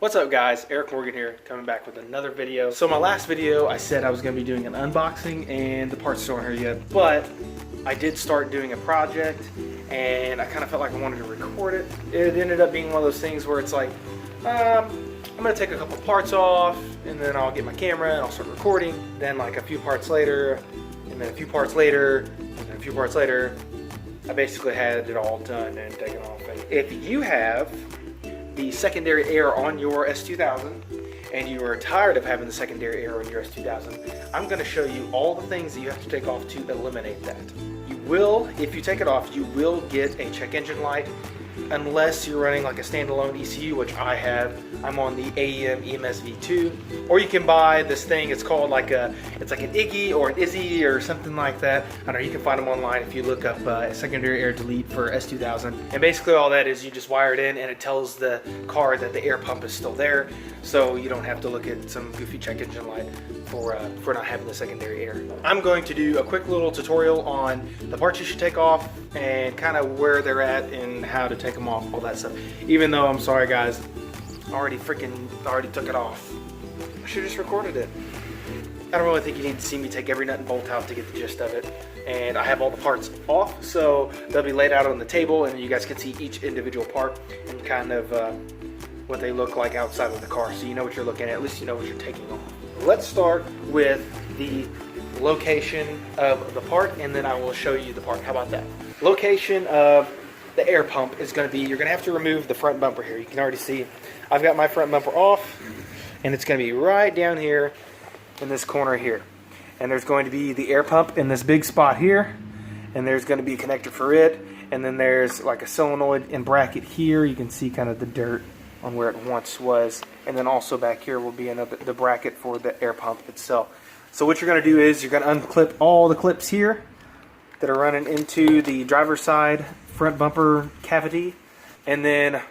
What's up guys, Eric Morgan here, coming back with another video. So my last video, I said I was going to be doing an unboxing and the parts still aren't here yet, but I did start doing a project and I kind of felt like I wanted to record it. It ended up being one of those things where it's like, I'm going to take a couple parts off and then I'll get my camera and I'll start recording. Then like a few parts later, and then a few parts later, and then a few parts later, I basically had it all done and taken off. And if you have the secondary air on your S2000 and you are tired of having the secondary air on your S2000, I'm going to show you all the things that you have to take off to eliminate that. You will, if you take it off, you will get a check engine light unless you're running like a standalone ECU, which I have. I'm on the AEM EMS V2, or you can buy this thing. It's called like it's like an Iggy or an Izzy or something like that. I don't know, you can find them online if you look up secondary air delete for S2000. And basically all that is you just wire it in and it tells the car that the air pump is still there, so you don't have to look at some goofy check engine light for not having the secondary air. I'm going to do a quick little tutorial on the parts you should take off and kind of where they're at and how to take them off, all that stuff. Even though, I'm sorry guys, I already took it off. I should have just recorded it. I don't really think you need to see me take every nut and bolt out to get the gist of it. And I have all the parts off, so they'll be laid out on the table and you guys can see each individual part and kind of what they look like outside of the car, so you know what you're looking at least you know what you're taking off. Let's start with the location of the part and then I will show you the part. How about that? Location of the air pump is going to be, you're going to have to remove the front bumper here. You can already see I've got my front bumper off and it's going to be right down here in this corner here. And there's going to be the air pump in this big spot here, and there's going to be a connector for it, and then there's like a solenoid and bracket here. You can see kind of the dirt on where it once was, and then also back here will be the bracket for the air pump itself. So what you're going to do is you're going to unclip all the clips here that are running into the driver's side front bumper cavity, and then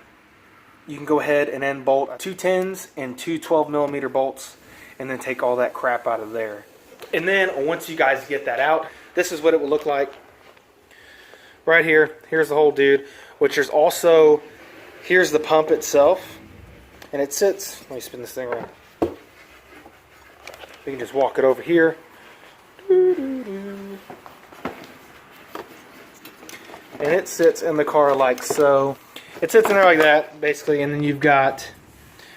you can go ahead and then bolt 2 10s and 2 12mm bolts and then take all that crap out of there. And then once you guys get that out, this is what it will look like. Right here, here's the whole dude, which there's also, here's the pump itself, and it sits, let me spin this thing around. We can just walk it over here. And it sits in the car like so. It sits in there like that, basically, and then you've got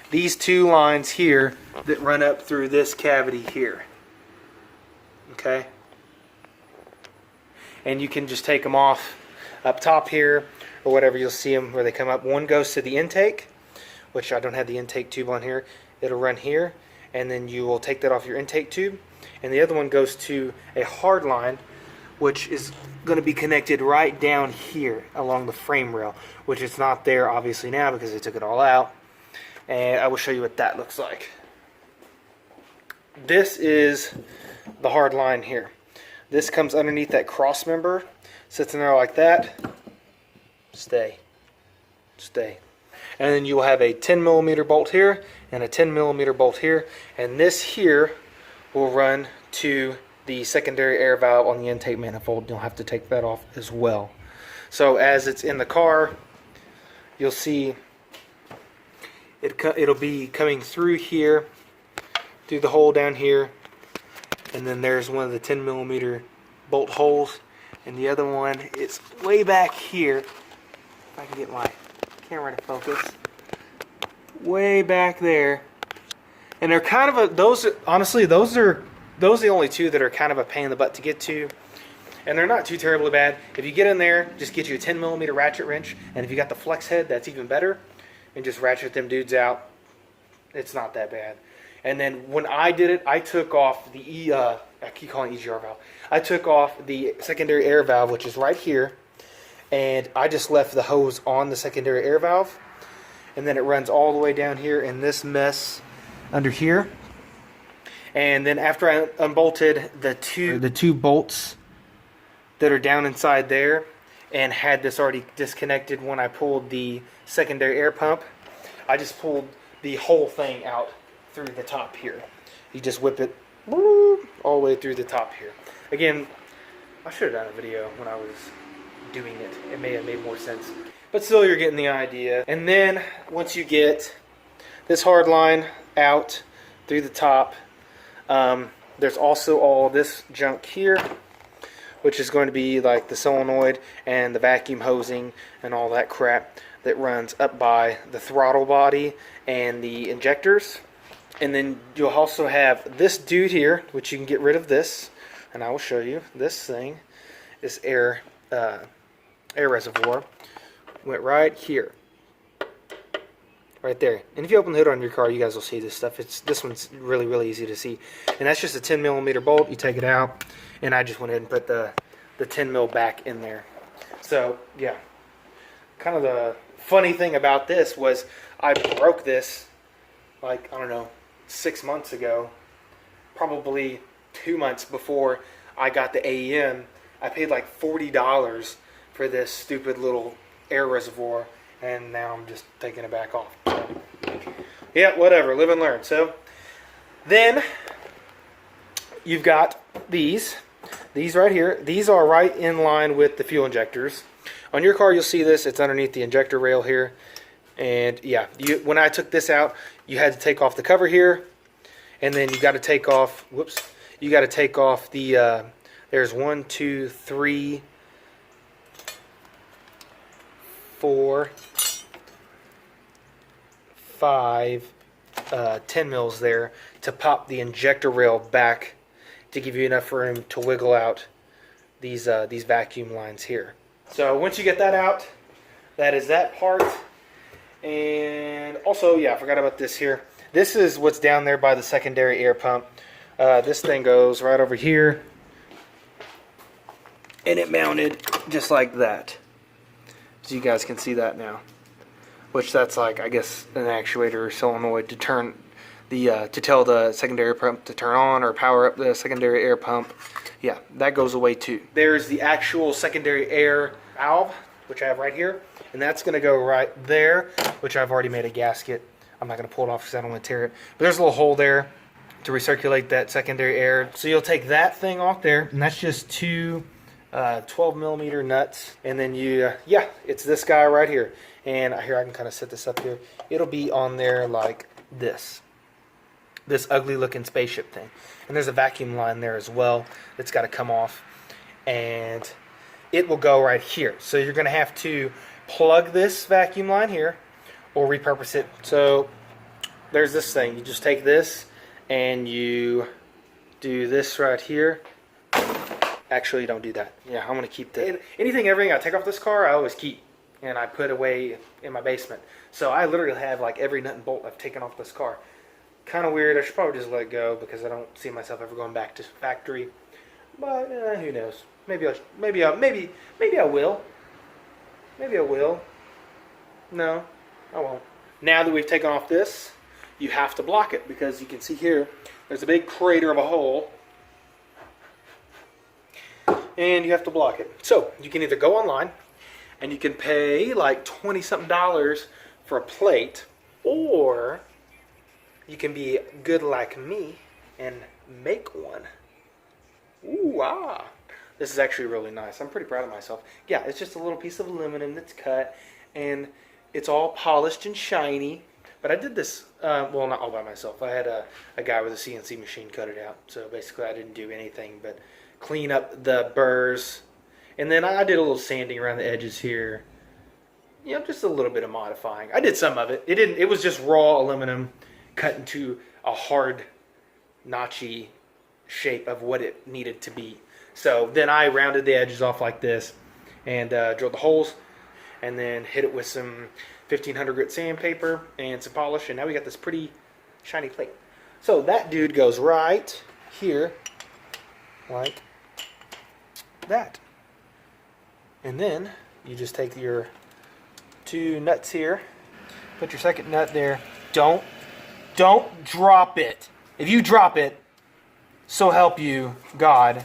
these 2 lines here that run up through this cavity here. Okay? And you can just take them off up top here, or whatever, you'll see them where they come up. One goes to the intake, which I don't have the intake tube on here. It'll run here, and then you will take that off your intake tube. And the other one goes to a hard line, which is going to be connected right down here along the frame rail, which is not there obviously now because they took it all out. And I will show you what that looks like. This is the hard line here. This comes underneath that cross member, sits in there like that. Stay. And then you will have a 10mm bolt here and a 10mm bolt here, and this here will run to the secondary air valve on the intake manifold. You'll have to take that off as well. So as it's in the car, you'll see it'll be coming through here, through the hole down here, and then there's one of the 10mm bolt holes, and the other one is way back here. If I can get my camera to focus, way back there. And they're kind of honestly those are the only 2 that are kind of a pain in the butt to get to, and they're not too terribly bad. If you get in there, just get you a 10mm ratchet wrench, and if you got the flex head, that's even better, and just ratchet them dudes out. It's not that bad. And then when I did it, I took off the I keep calling it EGR valve. I took off the secondary air valve, which is right here, and I just left the hose on the secondary air valve, and then it runs all the way down here in this mess under here. And then after I unbolted the two bolts that are down inside there and had this already disconnected when I pulled the secondary air pump, I just pulled the whole thing out through the top here. You just whip it all the way through the top here. Again, I should have done a video when I was doing it. It may have made more sense. But still, you're getting the idea. And then once you get this hard line out through the top. There's also all this junk here, which is going to be like the solenoid and the vacuum hosing and all that crap that runs up by the throttle body and the injectors. And then you'll also have this dude here, which you can get rid of this, and I will show you. This thing is air reservoir. Went right here, right there. And if you open the hood on your car, you guys will see this stuff. This one's really easy to see, and that's just a 10mm bolt. You take it out, and I just went ahead and put the 10mm back in there. So yeah, kind of the funny thing about this was I broke this like, I don't know, 6 months ago, probably 2 months before I got the AEM. I paid like $40 for this stupid little air reservoir, and now I'm just taking it back off. Yeah, whatever, live and learn. So then you've got these right here. These are right in line with the fuel injectors. On your car, you'll see this. It's underneath the injector rail here. And yeah, when I took this out, you had to take off the cover here, and then you got to take off, you got to take off the, there's 1, 2, 3, 4, 5, 10 mils there to pop the injector rail back to give you enough room to wiggle out these vacuum lines here. So once you get that out, that is that part. And also, yeah, I forgot about this here. This is what's down there by the secondary air pump. This thing goes right over here, and it mounted just like that. So you guys can see that now. Which that's like, I guess, an actuator or solenoid to turn the to tell the secondary pump to turn on or power up the secondary air pump. Yeah, that goes away too. There's the actual secondary air valve, which I have right here, and that's going to go right there, which I've already made a gasket. I'm not going to pull it off because I don't want to tear it. But there's a little hole there to recirculate that secondary air. So you'll take that thing off there, and that's just two 12mm nuts, and then you, yeah, it's this guy right here. And here, I can kind of set this up here. It'll be on there like this ugly looking spaceship thing. And there's a vacuum line there as well that's got to come off, and it will go right here. So you're going to have to plug this vacuum line here or repurpose it. So there's this thing. You just take this and you do this right here. Actually, don't do that. Yeah, I'm going to keep that. Everything I take off this car, I always keep, and I put away in my basement. So I literally have like every nut and bolt I've taken off this car. Kind of weird. I should probably just let it go because I don't see myself ever going back to factory. But who knows? Maybe I will. Maybe I will. No, I won't. Now that we've taken off this, you have to block it because you can see here there's a big crater of a hole, and you have to block it. So you can either go online and you can pay like $20-something for a plate, or you can be good like me and make one. Ooh, ah. This is actually really nice. I'm pretty proud of myself. Yeah, it's just a little piece of aluminum that's cut, and it's all polished and shiny. But I did this, well, not all by myself. I had a guy with a CNC machine cut it out. So basically I didn't do anything but clean up the burrs. And then I did a little sanding around the edges here. You know, just a little bit of modifying. I did some of it. It was just raw aluminum cut into a hard, notchy shape of what it needed to be. So then I rounded the edges off like this and drilled the holes, and then hit it with some 1500 grit sandpaper and some polish, and now we got this pretty shiny plate. So that dude goes right here like that. And then you just take your two nuts here, put your second nut there. Don't drop it. If you drop it, so help you God,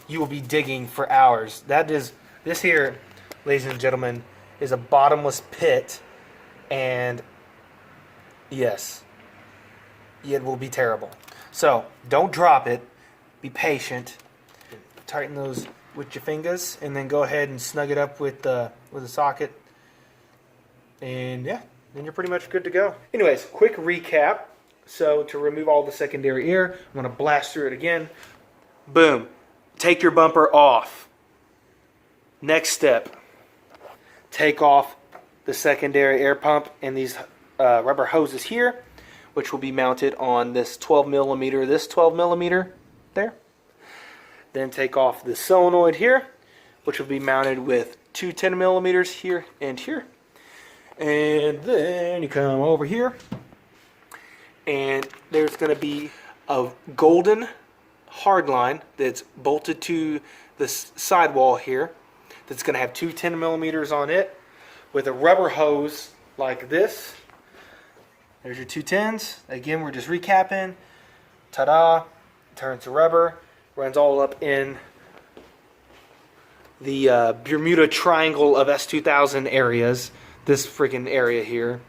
you will be digging for hours. This here, ladies and gentlemen, is a bottomless pit, and yes, it will be terrible. So don't drop it. Be patient. Tighten those with your fingers, and then go ahead and snug it up with the socket. And yeah, then you're pretty much good to go. Anyways, quick recap. So to remove all the secondary air, I'm going to blast through it again. Boom. Take your bumper off. Next step, take off the secondary air pump and these rubber hoses here, which will be mounted on this 12 millimeter there. Then take off the solenoid here, which will be mounted with two 10 millimeters here and here. And then you come over here, and there's going to be a golden hard line that's bolted to the sidewall here. That's going to have two 10 millimeters on it with a rubber hose like this. There's your two 10s. Again, we're just recapping. Ta-da! Turns to rubber. Runs all up in the Bermuda Triangle of S2000 areas. This freaking area here.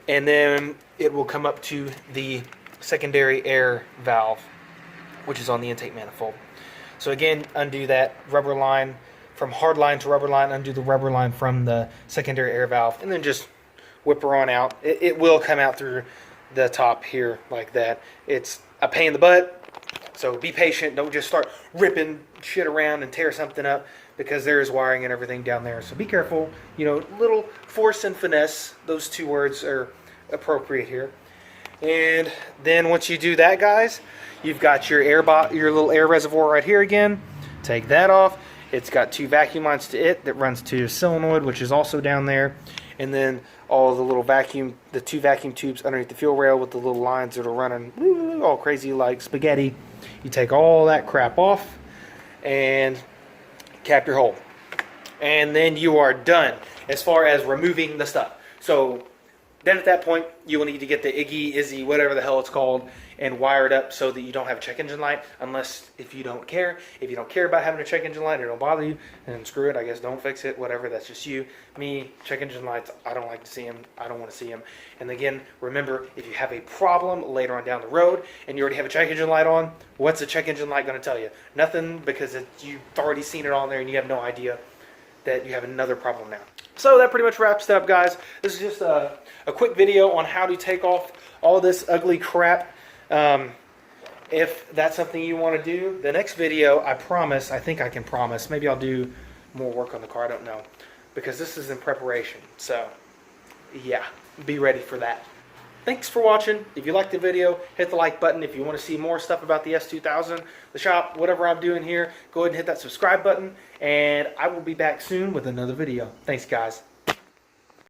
And then it will come up to the secondary air valve, which is on the intake manifold. So again, undo that rubber line from hard line to rubber line, undo the rubber line from the secondary air valve, and then just whip her on out. It will come out through the top here like that. It's a pain in the butt, so be patient. Don't just start ripping shit around and tear something up, because there is wiring and everything down there. So be careful. You know, little force and finesse, those two words are appropriate here. And then once you do that, guys, you've got your your little air reservoir right here again. Take that off. It's got two vacuum lines to it that runs to your solenoid, which is also down there. And then all the little the two vacuum tubes underneath the fuel rail with the little lines that are running all crazy like spaghetti. You take all that crap off and cap your hole. And then you are done as far as removing the stuff. So then at that point, you will need to get the Iggy, Izzy, whatever the hell it's called, and wire it up so that you don't have a check engine light, unless if you don't care. If you don't care about having a check engine light, it don't bother you, then screw it, I guess don't fix it, whatever, that's just you. Me, check engine lights, I don't like to see them, I don't want to see them. And again, remember, if you have a problem later on down the road, and you already have a check engine light on, what's a check engine light going to tell you? Nothing, because you've already seen it on there and you have no idea that you have another problem now. So that pretty much wraps it up, guys. This is just a quick video on how to take off all this ugly crap. If that's something you want to do, the next video, I think I can promise, maybe I'll do more work on the car, I don't know, because this is in preparation. So yeah, be ready for that. Thanks for watching. If you liked the video, hit the like button. If you want to see more stuff about the S2000, the shop, whatever I'm doing here, go ahead and hit that subscribe button, and I will be back soon with another video. Thanks, guys.